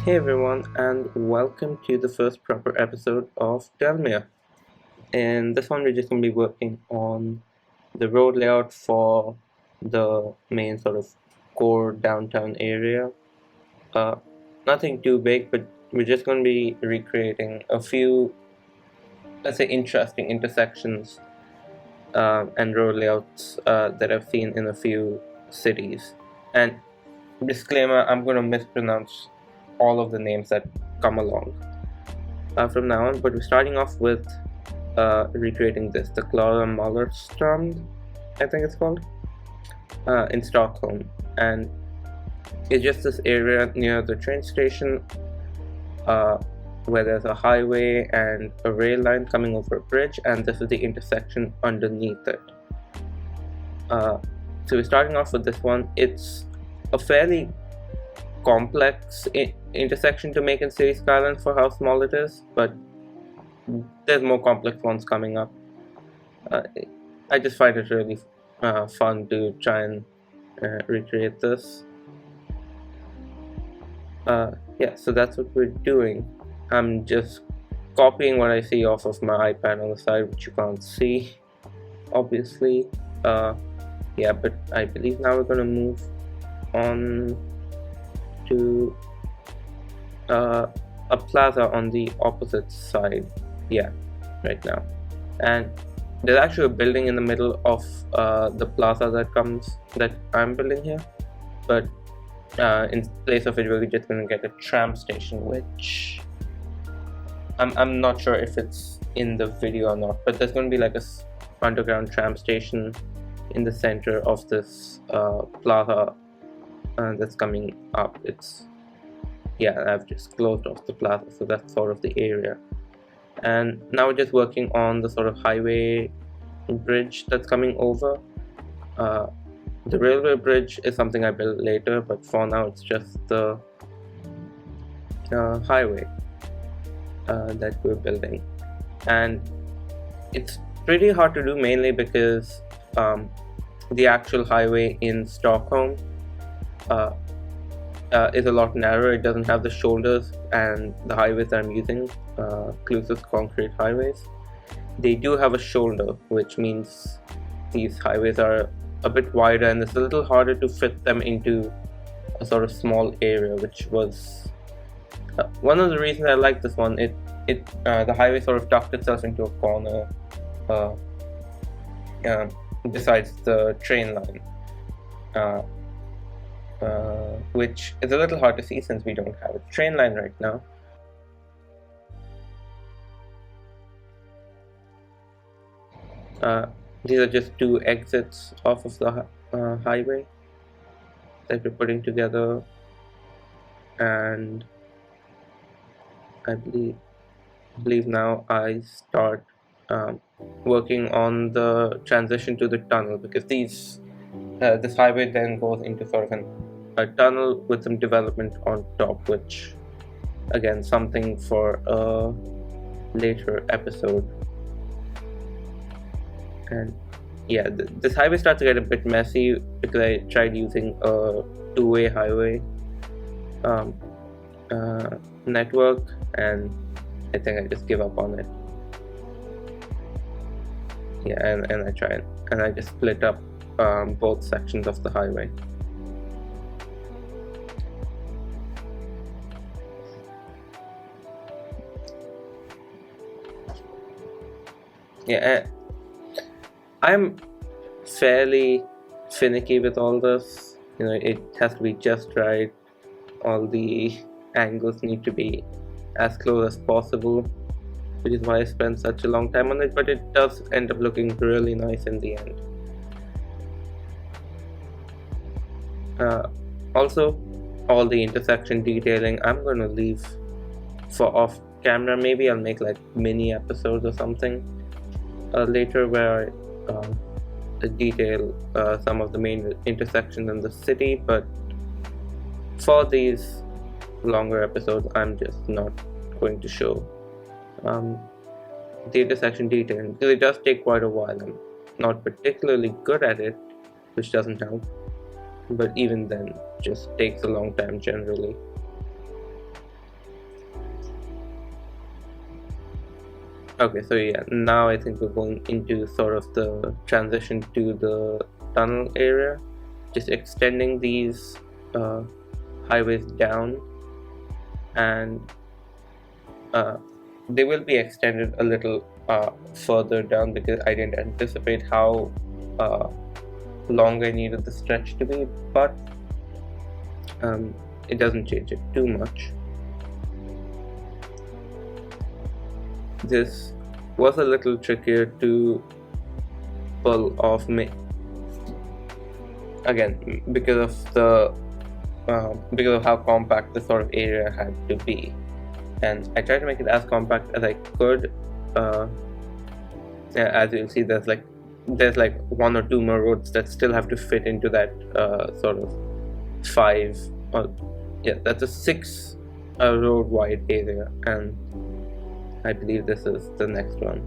Hey everyone, and welcome to the first proper episode of Delmere. In this one, we're just going to be working on the road layout for the main sort of core downtown area. Uh, Nothing too big, but we're just going to be recreating a few, let's say, interesting intersections and road layouts that I've seen in a few cities. And disclaimer, I'm going to mispronounce all of the names that come along from now on, but we're starting off with recreating this, the Klara Mälarstrand, I think it's called, in Stockholm. And it's just this area near the train station where there's a highway and a rail line coming over a bridge, and this is the intersection underneath it. So we're starting off with this one. It's a fairly complex intersection to make in City Skylines for how small it is, but there's more complex ones coming up. I just find it really fun to try and recreate this. Yeah, so that's what we're doing. I'm just copying what I see off of my iPad on the side, which you can't see, obviously. Yeah, but I believe now we're gonna move on to a plaza on the opposite side. Yeah, right now. And there's actually a building in the middle of the plaza that I'm building here, but in place of it, we're just gonna get a tram station, which I'm not sure if it's in the video or not, but there's gonna be like a underground tram station in the center of this plaza that's coming up. I've just closed off the plaza, so that's sort of the area. And now we're just working on the sort of highway bridge that's coming over. The railway bridge is something I build later, but for now it's just the highway that we're building. And it's pretty hard to do, mainly because the actual highway in Stockholm is a lot narrower. It doesn't have the shoulders, and the highways that I'm using, Clusive concrete highways, they do have a shoulder, which means these highways are a bit wider, and it's a little harder to fit them into a sort of small area, which was one of the reasons I like this one. The highway sort of tucked itself into a corner besides the train line, which is a little hard to see since we don't have a train line right now. These are just two exits off of the highway that we're putting together, and I believe now I start working on the transition to the tunnel, because this highway then goes into sort of a tunnel with some development on top, which again, something for a later episode. And yeah, this highway starts to get a bit messy because I tried using a two-way highway network, and I think I just give up on it. Yeah, and I tried, and I just split up both sections of the highway. Yeah, I'm fairly finicky with all this. It has to be just right. All the angles need to be as close as possible, which is why I spent such a long time on it, but it does end up looking really nice in the end. Also, all the intersection detailing I'm going to leave for off camera. Maybe I'll make like mini episodes or something later where I detail some of the main intersections in the city, but for these longer episodes I'm just not going to show the intersection detailing, because it does take quite a while. I'm not particularly good at it, which doesn't help, but even then, it just takes a long time generally. Okay, so yeah, now I think we're going into sort of the transition to the tunnel area, just extending these highways down, and they will be extended a little further down because I didn't anticipate how long I needed the stretch to be, but it doesn't change it too much. This was a little trickier to pull off again because of how compact this sort of area had to be, and I tried to make it as compact as I could. As you'll see, there's like 1 or 2 more roads that still have to fit into that sort of 5, or yeah, that's a 6 road wide area, and I believe this is the next one.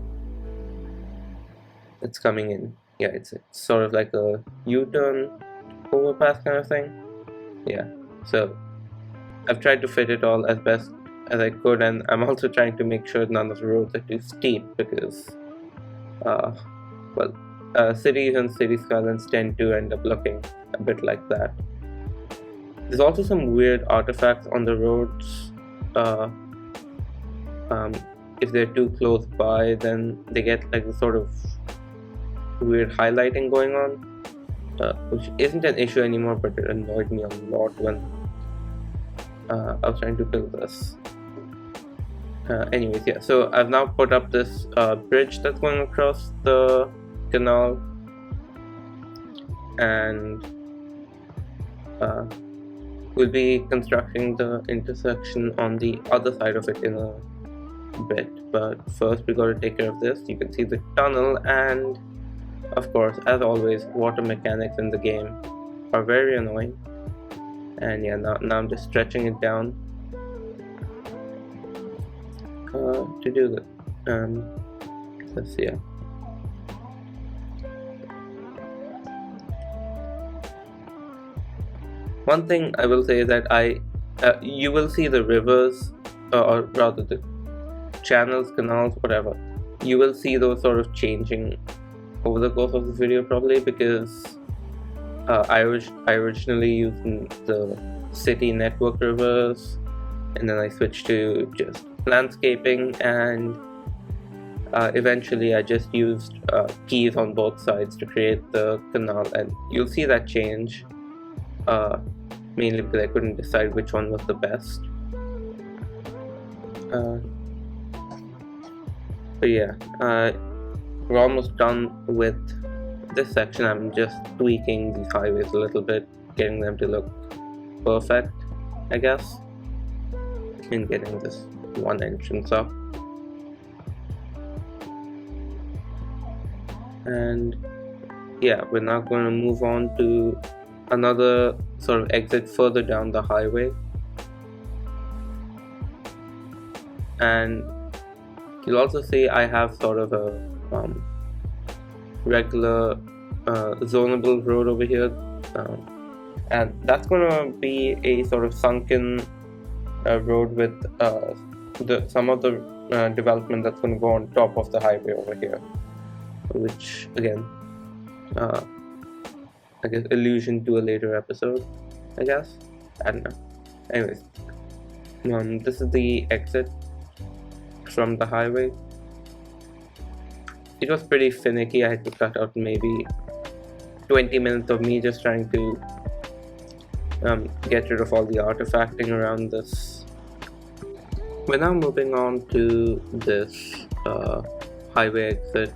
It's coming in. Yeah, it's sort of like a U-turn overpass kind of thing. Yeah, so I've tried to fit it all as best as I could, and I'm also trying to make sure none of the roads are too steep because cities and city skylines tend to end up looking a bit like that. There's also some weird artifacts on the roads. If they're too close by, then they get like the sort of weird highlighting going on, which isn't an issue anymore, but it annoyed me a lot when I was trying to build this. Anyways, yeah, so I've now put up this bridge that's going across the canal, and we'll be constructing the intersection on the other side of it in a bit, but first we got to take care of this. You can see the tunnel, and of course, as always, water mechanics in the game are very annoying. And yeah, now I'm just stretching it down to do that. Let's see. Yeah. One thing I will say is that you will see the rivers, or rather the channels, canals, whatever. You will see those sort of changing over the course of the video, probably because I originally used the city network rivers, and then I switched to just landscaping, and eventually I just used keys on both sides to create the canal, and you'll see that change, mainly because I couldn't decide which one was the best. But yeah, we're almost done with this section. I'm just tweaking these highways a little bit, getting them to look perfect, I guess, and getting this one entrance up. And yeah, we're now going to move on to another sort of exit further down the highway, and you'll also see I have sort of a regular zonable road over here, and that's going to be a sort of sunken road with some of the development that's going to go on top of the highway over here, which again I guess allusion to a later episode, I guess. I don't know. Anyways, this is the exit from the highway. It was pretty finicky. I had to cut out maybe 20 minutes of me just trying to get rid of all the artifacting around this. We're now moving on to this highway exit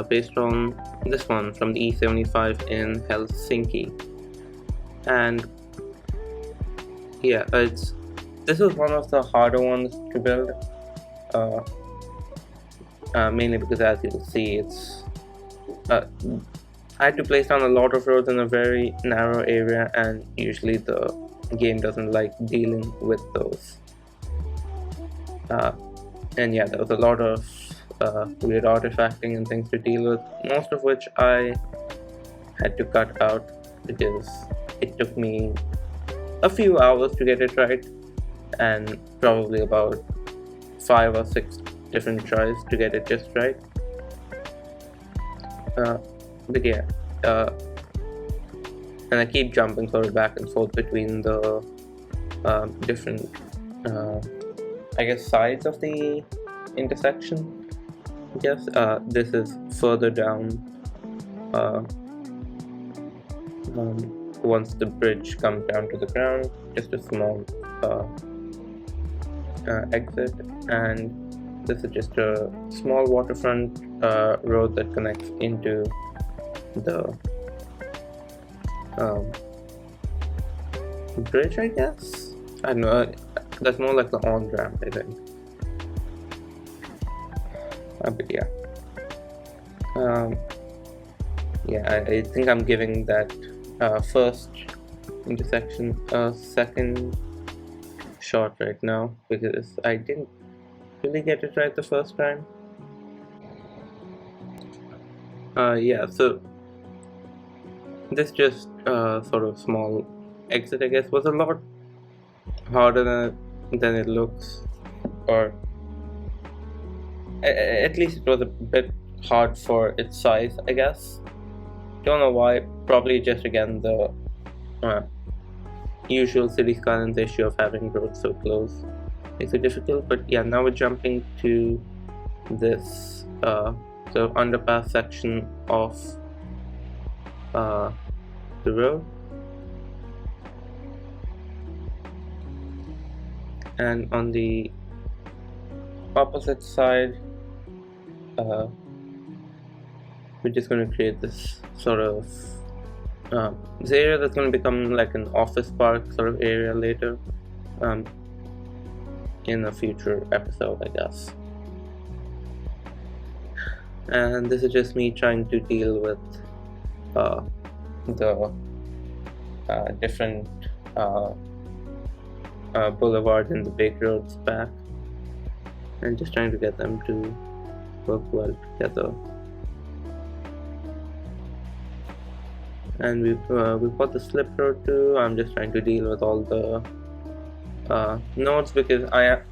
based on this one from the E75 in Helsinki, and yeah, this was one of the harder ones to build, mainly because, as you'll see, it's I had to place down a lot of roads in a very narrow area, and usually the game doesn't like dealing with those. And yeah, there was a lot of weird artifacting and things to deal with, most of which I had to cut out because it took me a few hours to get it right, and probably about 5 or 6 different tries to get it just right. But yeah, and I keep jumping sort of back and forth between the different, I guess, sides of the intersection. Yes, this is further down. Once the bridge comes down to the ground, just a small exit, and this is just a small waterfront road that connects into the bridge, I guess. I don't know, that's more like the on-ramp, I think. But yeah. I think I'm giving that first intersection a second shot right now, because I didn't really get it right the first time. So this just sort of small exit, I guess, was a lot harder than it looks, or at least it was a bit hard for its size, I guess. Don't know why. Probably just, again, the usual City Skylines issue of having roads so close makes it difficult. But yeah, now we're jumping to this sort of underpass section of the road, and on the opposite side, we're just going to create this sort of this area that's going to become like an office park sort of area later, in a future episode, I guess. And this is just me trying to deal with the different boulevards and the big roads back, and just trying to get them to work well together. And we've got the slip road too. I'm just trying to deal with all the nodes, because I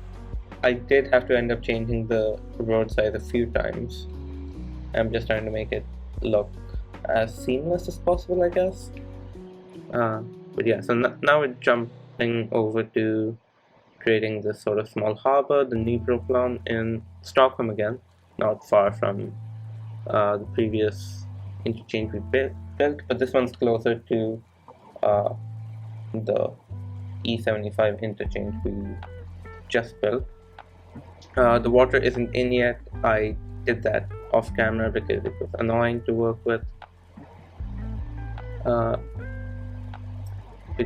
did have to end up changing the road size a few times. I'm just trying to make it look as seamless as possible, I guess. But yeah, so now we're jumping over to creating this sort of small harbor, the Nybroplan in Stockholm again, not far from the previous interchange we built, but this one's closer to the E75 interchange we just built. The water isn't in yet. I did that off camera because it was annoying to work with. But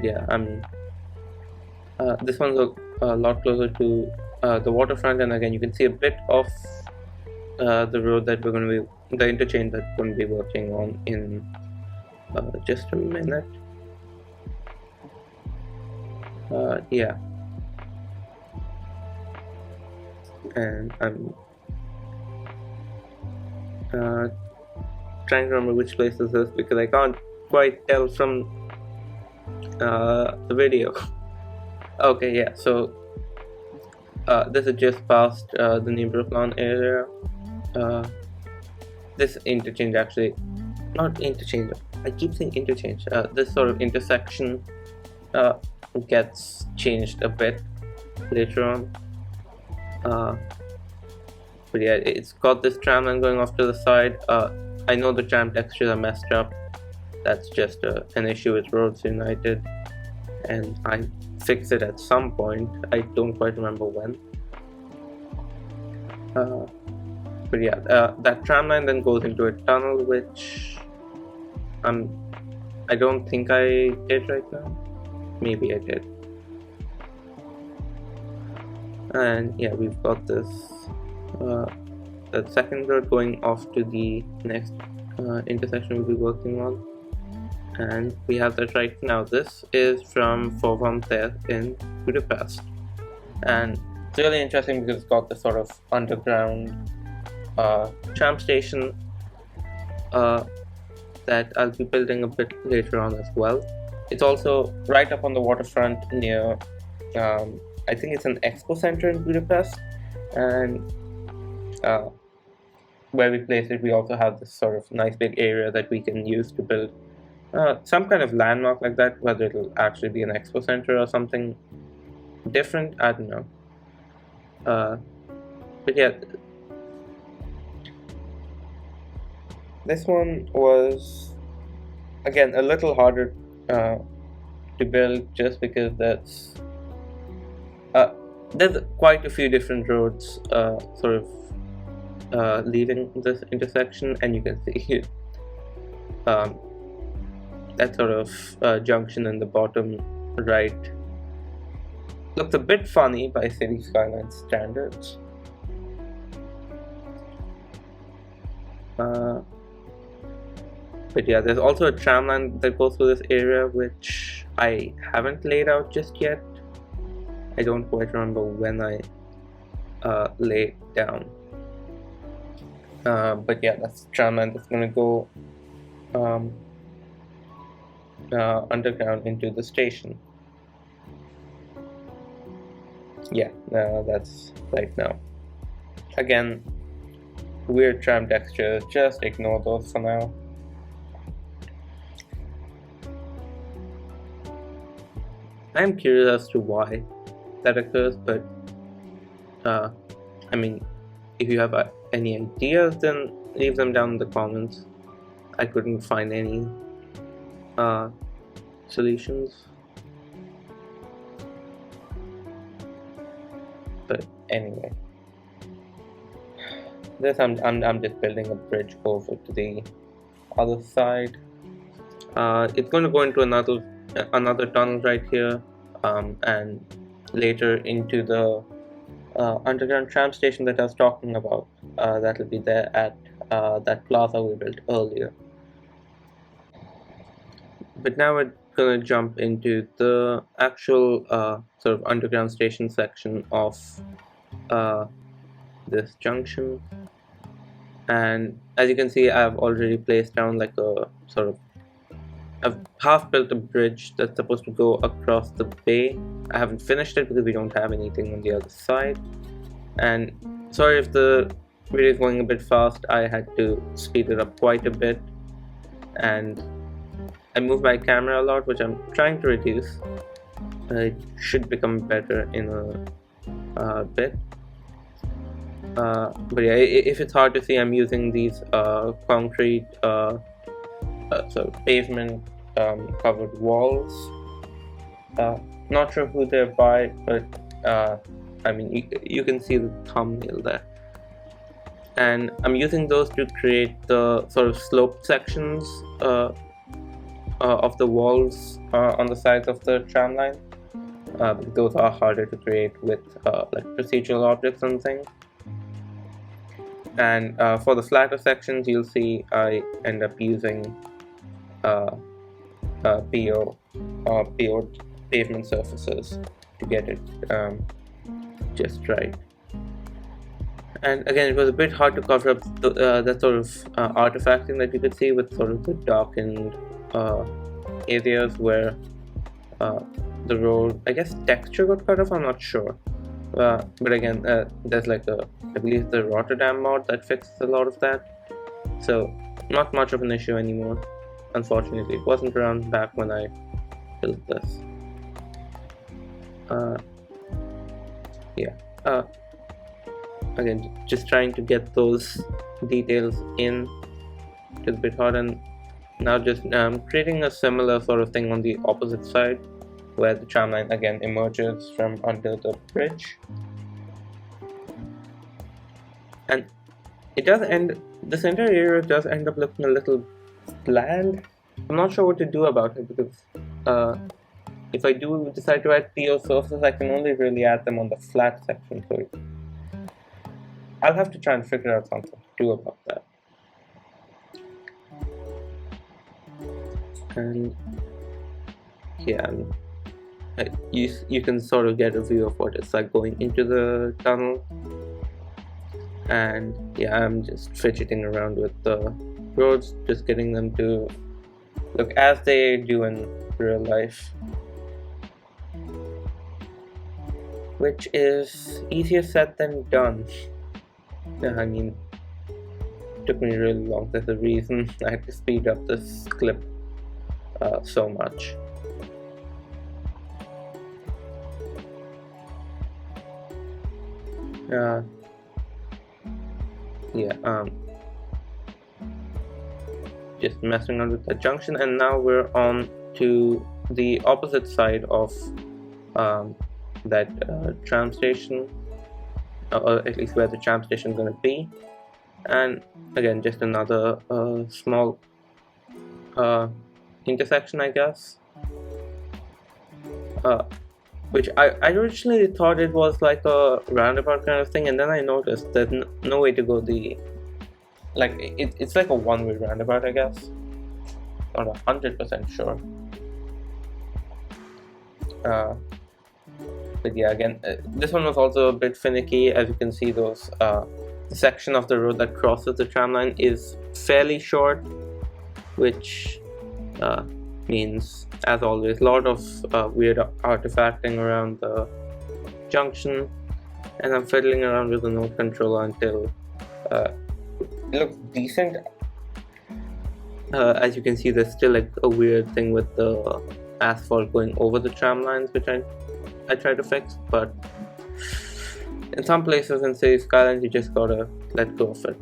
yeah, this one's a lot closer to the waterfront, and again you can see a bit of the road that we're going to be, the interchange that we're going to be working on in just a minute. Yeah, and I'm trying to remember which place this is because I can't quite tell from the video. Okay, yeah, so this is just past the Nybroplan area. This interchange, actually, not interchange, I keep saying interchange, this sort of intersection gets changed a bit later on. But yeah, it's got this tram line going off to the side. I know the tram textures are messed up. That's just an issue with Roads United, and I fix it at some point. I don't quite remember when. But yeah, that tram line then goes into a tunnel, which I don't think I did right now. Maybe I did. And yeah, we've got this the second road going off to the next intersection we'll be working on, and we have that right now. This is from Fővám in Budapest, and it's really interesting because it's got this sort of underground tram station that I'll be building a bit later on as well. It's also right up on the waterfront near I think it's an expo center in Budapest, and where we place it, we also have this sort of nice big area that we can use to build some kind of landmark like that, whether it'll actually be an expo center or something different, I don't know. But yeah, this one was again a little harder to build just because there's quite a few different roads sort of leaving this intersection, and you can see that sort of junction in the bottom right looks a bit funny by city Skylines standards. But yeah, there's also a tram line that goes through this area, which I haven't laid out just yet. I don't quite remember when I laid down. But yeah, that's the tram line that's going to go underground into the station. Yeah, that's right now. Again, weird tram textures, just ignore those for now. I'm curious as to why that occurs, but I mean, if you have any ideas, then leave them down in the comments. I couldn't find any solutions. But anyway, this I'm just building a bridge over to the other side. It's going to go into another tunnel right here, and later into the underground tram station that I was talking about. That'll be there at that plaza we built earlier. But now we're gonna jump into the actual sort of underground station section of this junction. And as you can see, I've already placed down like a sort of, I've half built a bridge that's supposed to go across the bay. I haven't finished it because we don't have anything on the other side. And sorry if the video is going a bit fast, I had to speed it up quite a bit. And I move my camera a lot, which I'm trying to reduce. It should become better in a bit. But yeah, if it's hard to see, I'm using these concrete so pavement covered walls. Not sure who they're by, but I mean you can see the thumbnail there. And I'm using those to create the sort of sloped sections of the walls on the sides of the tram line. Those are harder to create with like procedural objects and things. And for the flatter sections, you'll see I end up using PO pavement surfaces to get it just right. And again, it was a bit hard to cover up that sort of artifacting that you could see with sort of the darkened areas where the road, I guess, texture got cut off, I'm not sure. But again, there's like I believe the Rotterdam mod that fixes a lot of that. So not much of an issue anymore. Unfortunately, it wasn't around back when I built this. Yeah. Again, just trying to get those details in. It's a bit hard, and now just creating a similar sort of thing on the opposite side, where the tram line again emerges from under the bridge. And it does end, this entire area does end up looking a little bland. I'm not sure what to do about it, because if I do decide to add PO surfaces, I can only really add them on the flat section, so I'll have to try and figure out something to do about that. And yeah, you can sort of get a view of what it's like going into the tunnel. And yeah, I'm just fidgeting around with the roads, just getting them to look as they do in real life, which is easier said than done. I mean, took me really long. There's a reason I had to speed up this clip so much. Just messing around with the junction, and now we're on to the opposite side of that tram station, or at least where the tram station is going to be. And again, just another small intersection, I guess, which I originally thought it was like a roundabout kind of thing, and then I noticed there's no way to go it's like a one-way roundabout, I guess. Not 100% sure. But yeah, again, this one was also a bit finicky. As you can see, those the section of the road that crosses the tram line is fairly short, which means, as always, a lot of weird artifacting around the junction, and I'm fiddling around with the node controller until it looks decent. As you can see, there's still like a weird thing with the asphalt going over the tram lines, which I try to fix, but in some places in say Skylines, you just gotta let go of it.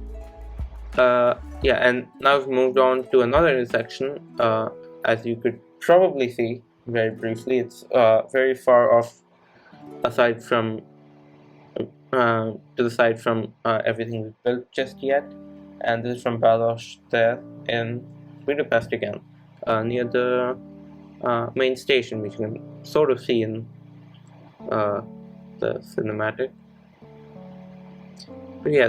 Yeah, and now we've moved on to another intersection. As you could probably see very briefly, it's very far off, aside from to the side from everything we've built just yet. And this is from Mälarstrand in Budapest again, near the main station, which you can sort of see in the cinematic. But yeah,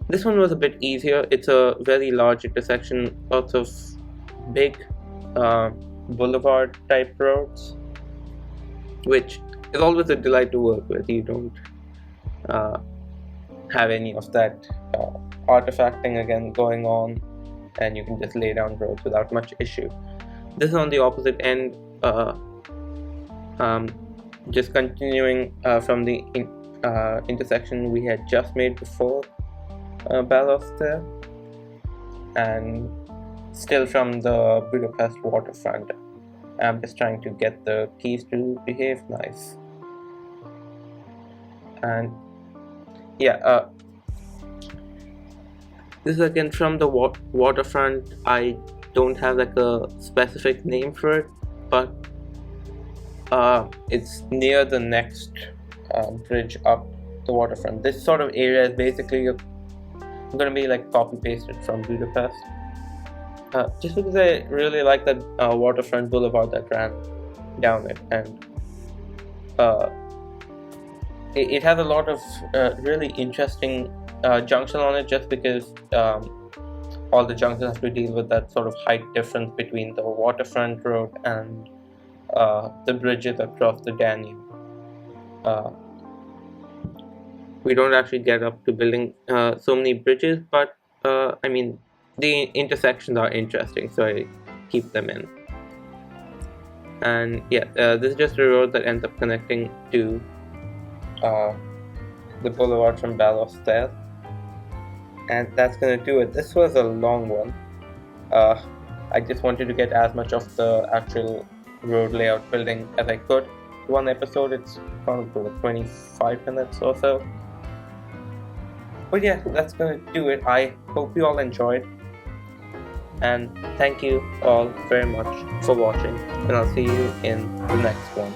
this one was a bit easier. It's a very large intersection, lots of big boulevard type roads, which is always a delight to work with. You don't have any of that artifacting again going on, and you can just lay down roads without much issue. This is on the opposite end, just continuing from the intersection we had just made before Mälarstrand, and still from the Budapest waterfront. I'm just trying to get the keys to behave nice. And yeah, this is again from the waterfront. I don't have like a specific name for it, but it's near the next bridge up the waterfront. This sort of area is basically going to be like copy pasted from Budapest, just because I really like that waterfront boulevard that ran down it, and it has a lot of really interesting junction on it, just because all the junctions have to deal with that sort of height difference between the waterfront road and the bridges across the Danube. We don't actually get up to building so many bridges, but I mean, the intersections are interesting, so I keep them in. And yeah, this is just a road that ends up connecting to the boulevard from Mälarstrand, and that's gonna do it. This was a long one. I just wanted to get as much of the actual road layout building as I could. One episode, it's gone for 25 minutes or so. But yeah, that's gonna do it. I hope you all enjoyed, and thank you all very much for watching, and I'll see you in the next one.